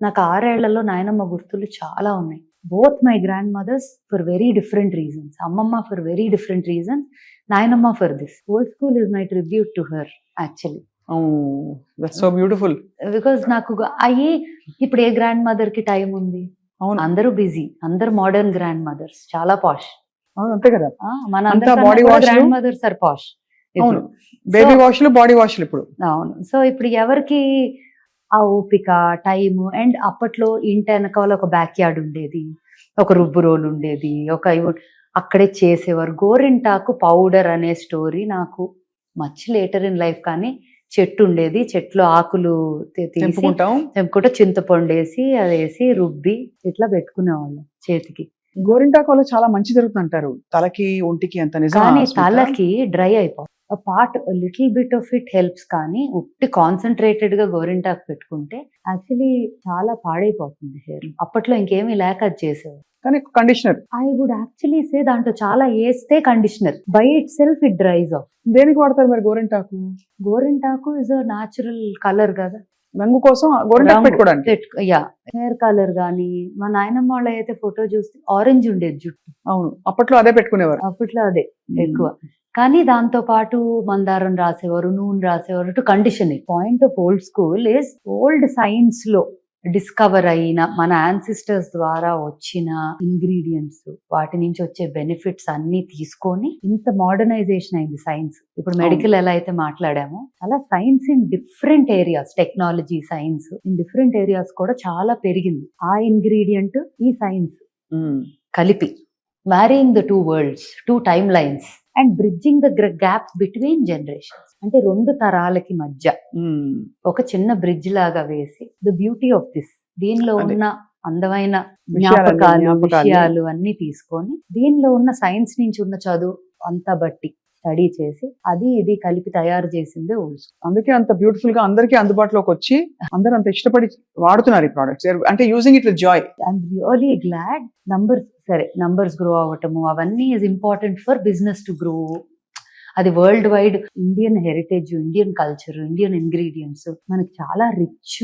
నాకు 6 ఏళ్లలో నాయనమ్మ గుర్తులు చాలా ఉన్నాయి. Both my grandmothers for very different reasons. అమ్మమ్మ ఫర్ వెరీ డిఫరెంట్ రీజన్స్, నాయనమ్మ for this. Old school is my tribute to her actually. So beautiful. Because నాకు ఇప్పుడు ఏ గ్రాండ్ మదర్ కి టైం ఉంది? అందరూ బిజీ, అందరు మోడర్న్ గ్రాండ్ మదర్స్, చాలా పాష్. అంతే కదా, మన grandmothers are posh. Baby వాష్లు, బాడీ వాష్లు ఇప్పుడు. అవును. సో ఇప్పుడు ఎవరికి ఆ ఓపిక, టైము? అండ్ అప్పట్లో ఇంటి వెనకాల ఒక బ్యాక్ యార్డ్ ఉండేది, ఒక రుబ్బు రోల్ ఉండేది, అక్కడే చేసేవారు. గోరింటాకు పౌడర్ అనే స్టోరీ నాకు మచ్ లేటర్ ఇన్ లైఫ్. కానీ చెట్టు ఉండేది, చెట్లు ఆకులు తెంపుకుంటా చింతపండు వేసి అది వేసి రుబ్బి ఇట్లా పెట్టుకునేవాళ్ళం చేతికి. గోరింటాకు వల్ల చాలా మంచి జరుగుతుంది అంటారు, తలకి ఒంటికి. అంత నిజం? కానీ తలకి డ్రై అయిపోతుంది. Part little bit of it helps. కానీ ఉట్టి కాన్సన్ట్రేటెడ్ గా గోరింటాకు పెట్టుకుంటే యాక్చువల్లీ చాలా పాడైపోతుంది హెయిర్. అప్పట్లో ఇంకేమీ లేక అది చేసేవారు. కానీ conditioner I would actually say దాంట్లో చాలా వేస్తే conditioner by itself it dries off. దేనికి వాడతారు మరి గోరింటాకు? గోరింటాకు ఇస్ అ న్యాచురల్ కలర్ కదా, రంగు కోసం గోరింటాకు పెట్టుకోవడానికి. యా, హెయిర్ కలర్ గానీ. మా నాయనమ్మ వాళ్ళ అయితే ఫోటో చూస్తే ఆరెంజ్ ఉండేది జుట్టు. అవును, అప్పట్లో అదే పెట్టుకునేవారు. అప్పట్లో అదే ఎక్కువ. కానీ దాంతో పాటు మందారం రాసేవారు, నూనె రాసేవారు to condition. Point of old school is old science లో డిస్కవర్ అయిన మన యాన్సిస్టర్స్ ద్వారా వచ్చిన ఇంగ్రీడియంట్స్, వాటి నుంచి వచ్చే బెనిఫిట్స్ అన్ని తీసుకొని ఇంత మోడర్నైజేషన్ అయింది సైన్స్. ఇప్పుడు మెడికల్ ఎలా అయితే మాట్లాడామో అలా science in different areas, technology science in different areas కూడా చాలా పెరిగింది. ఆ ఇంగ్రీడియంట్ ఈ సైన్స్ కలిపి marrying the 2 worlds, 2 timelines and bridging the gap between generations. అంటే 2 తరాలకి మధ్య ఒక చిన్న బ్రిడ్జ్ లాగా వేసి ద బ్యూటీ ఆఫ్ దిస్, దీనిలో ఉన్న అందమైన జ్ఞాపకాలు, విషయాలు అన్ని తీసుకొని దీనిలో ఉన్న సైన్స్ నుంచి ఉన్న చదువు అంతా బట్టి స్టడీ చేసి అది ఇది కలిపి తయారు చేసిందే ఓల్డ్ స్కూల్. అందుకే అంత బ్యూటిఫుల్ గా అందరికీ అందుబాటులోకి వచ్చి అందరూ అంత ఇష్టపడి వాడుతున్నారు ఈ ప్రొడక్ట్స్. అంటే using it with joy. I'm really glad. Numbers grow అవ్వటము అవన్నీ is important for business to grow. అది world wide Indian heritage, Indian culture, Indian ingredients, మనకి చాలా రిచ్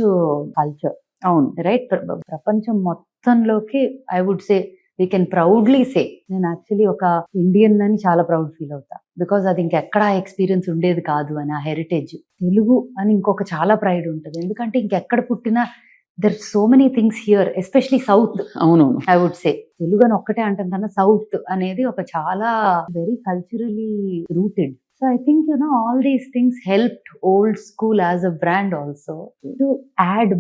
కల్చర్. అవును, రైట్. ప్రపంచం మొత్తంలోకి I would say we can proudly say నేను actually ఒక ఇండియన్ అని చాలా ప్రౌడ్ ఫీల్ అవుతా. బికాజ్ అది ఇంకెక్కడ ఎక్స్పీరియన్స్ ఉండేది కాదు అని. ఆ హెరిటేజ్ తెలుగు అని ఇంకొక చాలా ప్రైడ్ ఉంటుంది. ఎందుకంటే ఇంకెక్కడ పుట్టినా there so many things here, especially south. అవునవును, ఐ వుడ్ సే తెలుగు అని ఒక్కటే అంటాం కన్నా సౌత్ అనేది ఒక చాలా very culturally rooted. So I think all these things helped old school as a brand also to add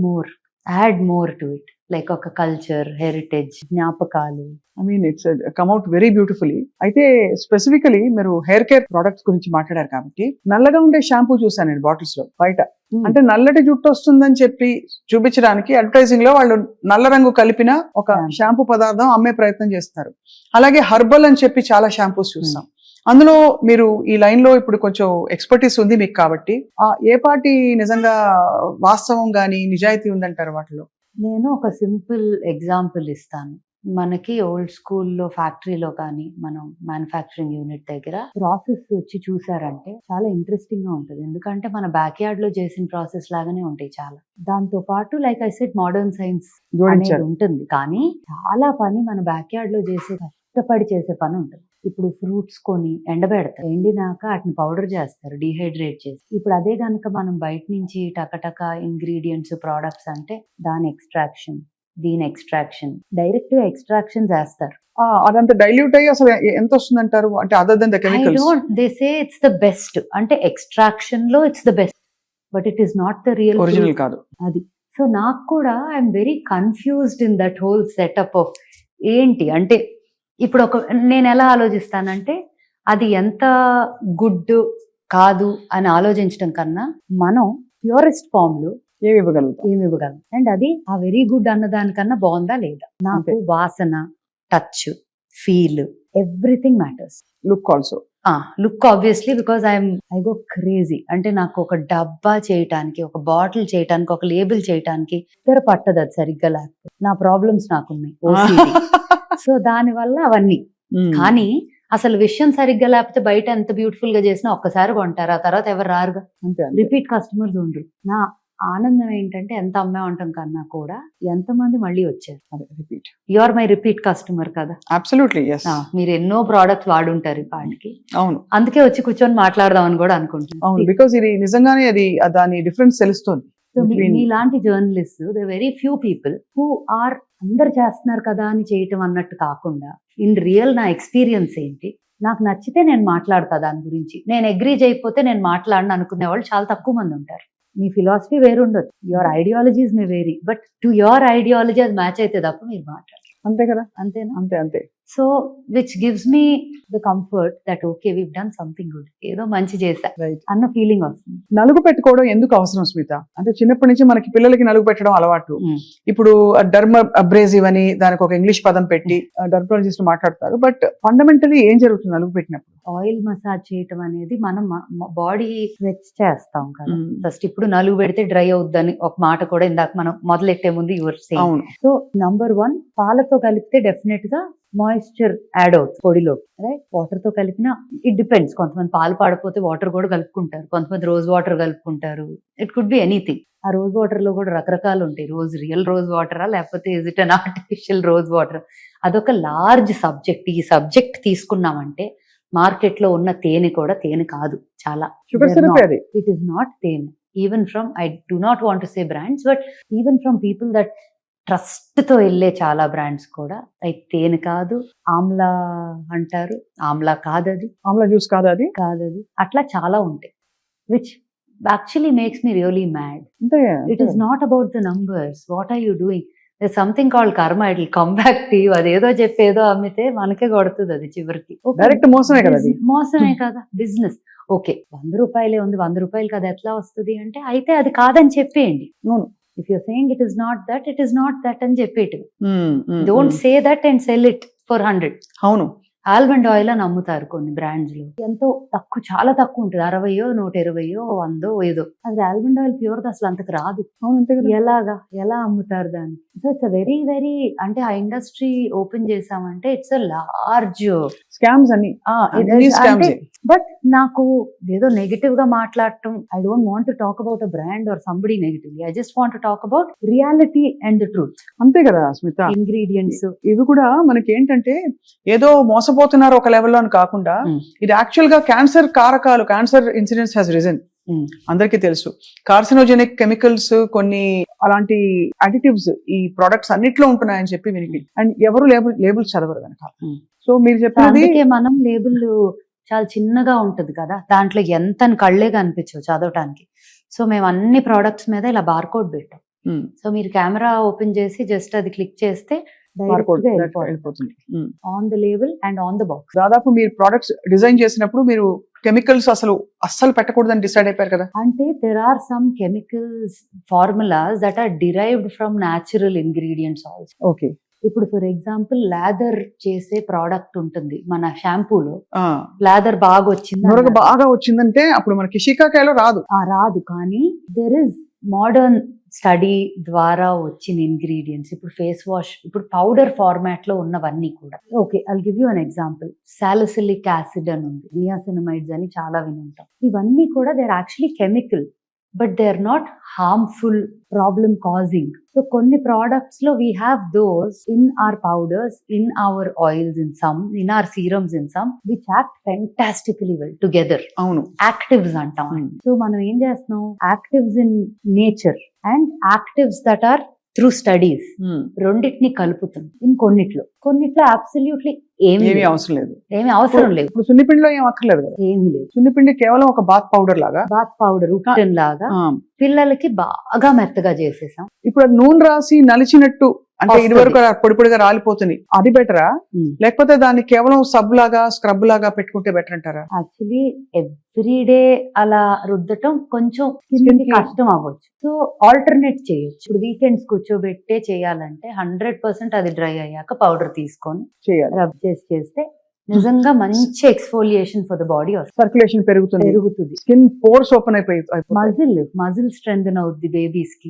more to it, like ఒక culture, heritage, జ్ఞాపకాలు. I mean it's come out very beautifully. అయితే specifically మీరు hair care products గురించి మాట్లాడారు కాబట్టి, నల్లగా ఉండే shampoo చూసాను నేను బాటిల్స్ లో బయట. అంటే నల్లటి జుట్టు వస్తుందని చెప్పి చూపించడానికి అడ్వర్టైజింగ్ లో వాళ్ళు నల్ల రంగు కలిపిన ఒక షాంపూ పదార్థం అమ్మే ప్రయత్నం చేస్తారు. అలాగే హర్బల్ అని చెప్పి చాలా షాంపూస్ చూస్తాం. అందులో మీరు ఈ లైన్ లో ఇప్పుడు కొంచెం ఎక్స్పర్టీస్ ఉంది మీకు కాబట్టి, ఏ పార్టీ నిజంగా వాస్తవం గానీ నిజాయితీ ఉందంటారు వాటిలో? నేను ఒక సింపుల్ ఎగ్జాంపుల్ ఇస్తాను. మనకి ఓల్డ్ స్కూల్లో ఫ్యాక్టరీలో కానీ మనం మ్యానుఫ్యాక్చరింగ్ యూనిట్ దగ్గర ప్రాసెస్ వచ్చి చూసారంటే చాలా ఇంట్రెస్టింగ్ గా ఉంటుంది. ఎందుకంటే మన బ్యాక్ యార్డ్ లో చేసిన ప్రాసెస్ లాగానే ఉంటాయి చాలా. దాంతో పాటు like I said modern science అనేది ఉంటుంది. కానీ చాలా పని మన బ్యాక్ యార్డ్ లో కష్టపడి చేసే పని ఉంటుంది. ఇప్పుడు ఫ్రూట్స్ కొని ఎండబెడతారు, ఎండినాక వాటిని పౌడర్ చేస్తారు, డీహైడ్రేట్ చేసి. ఇప్పుడు అదే కనుక మనం బయట నుంచి టకటక ఇంగ్రీడియంట్స్, ప్రోడక్ట్స్ అంటే దాని ఎక్స్ట్రాక్షన్, దీని ఎక్స్ట్రాక్షన్, డైరెక్ట్ గా ఎక్స్ట్రాక్షన్ చేస్తారు. అదంతా డైల్యూట్ అయ్యి అసలు ఎంత వస్తుంది అంటారు? అంటే other than the chemicals, they say it's the best. అంటే ఎక్స్ట్రాక్షన్ లో it's the best, but it is not the real original కాదు అది. సో నాకు కూడా I'm very confused in that whole setup of ఏంటి అంటే. ఇప్పుడు నేను ఎలా ఆలోచిస్తానంటే, అది ఎంత గుడ్ కాదు అని ఆలోచించడం కన్నా మనం ప్యూరెస్ట్ ఫామ్ లో ఏమి ఇవ్వగలం అండ్ అది ఆ వెరీ గుడ్ అన్నదానికన్నా బాగుందా లేదా. నాకు వాసన, touch, feel, everything matters. Look also. Look obviously, because I go crazy. అంటే నాకు ఒక డబ్బా చేయటానికి, ఒక బాటిల్ చేయటానికి, ఒక లేబుల్ చేయటానికి ఇద్దరు పట్టదు అది సరిగ్గా లేకపోతే. నా ప్రాబ్లమ్స్ నాకున్నాయి, ఓసిడి. సో దాని వల్ల అవన్నీ. కానీ అసలు విషయం సరిగ్గా లేకపోతే బయట ఎంత బ్యూటిఫుల్ గా చేసినా ఒక్కసారి కొంటారు, ఆ తర్వాత ఎవరు రారుగా. రిపీట్ కస్టమర్స్ ఉండరు. ఆనందం ఏంటంటే ఎంత అమ్మామంటాం కన్నా కూడా ఎంతమంది మళ్ళీ వచ్చారు. అదే repeat. You are my repeat customer కదా. Absolutely yes. మీరు ఎన్నో ప్రోడక్ట్స్ వాడుంటారు ఈ పాటికి, అవును అందుకే వచ్చి కూర్చొని మాట్లాడదామని కూడా అనుకుంటున్నాను. అవును, బికాస్ ఇది నిజంగానే అది దాని డిఫరెన్స్ తెలుస్తుంది. సో between- మీలాంటి journalist the very few people who are అందరు చేస్తున్నారు కదా అని చేయటం అన్నట్టు కాకుండా ఇన్ రియల్ నా ఎక్స్పీరియన్స్ ఏంటి, నాకు నచ్చితే నేను మాట్లాడతా దాని గురించి, నేను అగ్రీ చేయకపోతే నేను మాట్లాడను అనుకునే వాళ్ళు చాలా తక్కువ మంది ఉంటారు. మీ ఫిలాసఫీ వేరు ఉండదు, your ideologies may vary, but to your ideology అది మ్యాచ్ అయితే తప్ప మీరు మాట్లాడారు. అంతే కదా, అంతేనా? అంతే అంతే. So which gives me the comfort that okay we've done something good, ఏదో మంచి చేశా రైట్. అన్న ఫీలింగ్ వస్తుంది. నలుగు పెట్టుకోవడం ఎందుకు అవసరం స్మిత? అంటే చిన్నప్పటి నుంచి మనకి పిల్లలకి నలుగు పెట్టడం అలవాటు. ఇప్పుడు డర్మ అబ్రేజివ్ అని దానికి ఒక ఇంగ్లీష్ పదం పెట్టి డర్మటాలజిస్ట్ మాట్లాడతారు. బట్ ఫండమెంటలీ ఏం జరుగుతుంది నలుగు పెట్టినప్పుడు? ఆయిల్ మసాజ్ చేయటం అనేది మనం బాడీ స్ట్రెచ్ చేస్తాం కదా ఫస్ట్. ఇప్పుడు నలుగు పెడితే డ్రై అవుద్దని ఒక మాట కూడా ఇందాక మనం మొదలెట్టే ముందు యువర్ సేయింగ్. అవును. సో నంబర్ 1 పాలతో కలిపితే డెఫినెట్ గా మాయిశ్చర్ యాడ్ అవుతుంది పొడిలో, రైట్? వాటర్ తో కలిపిన ఇట్ డిపెండ్స్, కొంతమంది పాలు పాడపోతే వాటర్ కూడా కలుపుకుంటారు, కొంతమంది రోజ్ వాటర్ కలుపుకుంటారు, ఇట్ కుడ్ బి ఎనీథింగ్. ఆ రోజ్ వాటర్ లో కూడా రకరకాలు ఉంటాయి, రియల్ రోజ్ వాటరా లేకపోతే is it an artificial rose water, అదొక లార్జ్ సబ్జెక్ట్. ఈ సబ్జెక్ట్ తీసుకున్నామంటే మార్కెట్ లో ఉన్న తేనె కూడా తేనె కాదు, చాలా షుగర్ సిరప్ అది. ఇట్ ఈస్ నాట్ తేనె. Even from, I do not want to say brands, but even from people that trust తో వెళ్ళే చాలా బ్రాండ్స్ కూడా అది తేనె కాదు, ఆమ్లా అంటారు, ఆమ్లా కాదది, ఆమ్లా జ్యూస్ కాదు కాదది, అట్లా చాలా ఉంటాయి which actually makes me really mad. అంతే. It is not about the numbers, what are you doing, something called karma, it will come back to you. అదేదో చెప్పేదో అమ్మితే మనకే కొడుతుంది అది చివరికి. డైరెక్ట్ మోసమే కదా అది. మోసమే కదా బిజినెస్. ఓకే 100 రూపాయలే ఉంది, 100 రూపాయలు కదా ఎట్లా వస్తుంది అంటే, అయితే అది కాదని చెప్పేయండి. అవును. If you're saying it is not that, it is not that అని చెప్పేటి. Don't say that and sell it for 100. అవును. ఆల్మండ్ ఆయిల్ అని అమ్ముతారు కొన్ని బ్రాండ్స్ లో, ఎంతో తక్కువ, చాలా తక్కువ ఉంటుంది, 60, 120, 100 ఏదో. అది ఆల్మండ్ ఆయిల్ ప్యూర్ అసలు అంతకు రాదు. ఎలాగా, ఎలా అమ్ముతారు దాన్ని? సో ఇట్స్ వెరీ వెరీ, అంటే ఆ ఇండస్ట్రీ ఓపెన్ చేసామంటే ఇట్స్ అ లార్జ్ స్కామ్స్ అని. బట్ నాకు ఏదో నెగటివ్ గా మాట్లాడటం, I don't want to talk about a brand or somebody negatively, I just want to talk about reality and the truth. అంతే కదా స్మిత. ఇంగ్రీడియంట్స్ ఇవి కూడా మనకి ఏంటంటే ఏదో మోసపోతున్నారు ఒక లెవెల్లో అని కాకుండా, ఇది యాక్చువల్ గా క్యాన్సర్ కారకాలు, క్యాన్సర్ ఇన్సిడెన్స్ హ్యాస్ రిజన్. అందరికీ తెలుసు కార్సినోజెనిక్ కెమికల్స్, కొన్ని అలాంటి అడిటివ్స్ ఈ ప్రొడక్ట్స్ అన్నిట్లో ఉంటున్నాయని చెప్పి వినికి, అండ్ ఎవరు లేబుల్స్ చదవరు కనుక. సో మీరు చెప్పినది, మనం లేబుల్ చాలా చిన్నగా ఉంటది కదా, దాంట్లో ఎంత కళ్ళే కనిపించవు చదవటానికి. సో మేము అన్ని ప్రోడక్ట్స్ మీద ఇలా బార్కోడ్ పెట్టాం. సో మీరు కెమెరా ఓపెన్ చేసి జస్ట్ అది క్లిక్ చేస్తే వెళ్ళిపోతుంది on the label and on the box. దాదాపు మీరు ప్రొడక్ట్స్ డిజైన్ చేసినప్పుడు మీరు కెమికల్స్ అస్సలు పెట్టకూడదని డిసైడ్ అయిపోయారు కదా? అంటే there are some chemicals formulas that are derived from natural ingredients also. Okay. ఇప్పుడు ఫర్ ఎగ్జాంపుల్ లాదర్ చేసే ప్రోడక్ట్ ఉంటుంది మన షాంపూలో, లాదర్ బాగా వచ్చింది, బాగా వచ్చిందంటే అప్పుడు మనకి షికాకాయలో రాదు, కానీ దెర్ ఇస్ మోడర్న్ స్టడీ ద్వారా వచ్చిన ఇంగ్రీడియంట్స్. ఇప్పుడు ఫేస్ వాష్, ఇప్పుడు పౌడర్ ఫార్మాట్ లో ఉన్నవన్నీ కూడా. Okay, I'll give you an example. Salicylic acid అని ఉంది, నియాసినమైడ్స్ అని చాలా విని ఉంటాం. ఇవన్నీ కూడా they are actually chemical, but they are not harmful, problem causing. So కొన్ని ప్రోడక్ట్స్ లో we have those in our powders, in our oils, in our serums, in some which act fantastically well together. అవును, actives అంటాం. So మనం ఏం చేస్తున్నాం, actives in nature and actives that or through studies, రెండింటిని కలుపుతుంది. కొన్నిట్లో absolutely ఏమీ అవసరం లేదు. ఇప్పుడు సున్నిపిండిలో ఏం అక్కర్లేదు కదా, ఏమీ లేదు. సున్నిపిండి కేవలం ఒక బాత్ పౌడర్ ఉప్టన్ లాగా పిల్లలకి బాగా మెత్తగా చేసేసాం. ఇప్పుడు అది నూనె రాసి నలిచినట్టు, అంటే ఇది వరకు పొడి పొడిగా రాలిపోతుంది, అది బెటరా? లేకపోతే దాన్ని కేవలం సబ్ లాగా, స్క్రబ్ లాగా పెట్టుకుంటే బెటర్ అంటారా? యాక్చువల్లీ ఎవ్రీడే అలా రుద్దటం కొంచెం స్కిన్ కి కష్టం అవ్వచ్చు. సో ఆల్టర్నేట్ చేయొచ్చు. ఇప్పుడు వీకెండ్స్ కూర్చోబెట్టే చేయాలంటే 100% అది డ్రై అయ్యాక పౌడర్ తీసుకొని రబ్ చేస్తే నిజంగా మంచి ఎక్స్ఫోలియేషన్ ఫర్ ద బాడీ వస్తుంది, సర్క్యులేషన్ పెరుగుతుంది, స్కిన్ పోర్స్ ఓపెన్ అయిపోయి, మజిల్ స్ట్రెంథెన్ అవుద్ది. బేబీస్ కి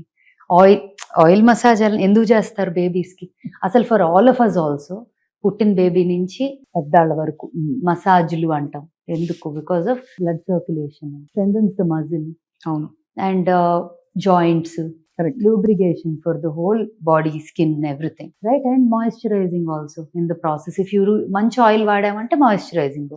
ఆయిల్ మసాజ్ ఎందుకు చేస్తారు బేబీస్ కి? అసలు for all of us also, పుట్టిన బేబీ నుంచి పెద్దాళ్ళ వరకు మసాజ్లు అంటాం. ఎందుకు? Because of blood circulation, strengthens the muscle. అవును. And joints, Correct. lubrication for the whole body, skin, everything, right? And moisturizing also in the process. If you మంచి oil వాడామంటే మాయిశ్చరైజింగ్ కూడా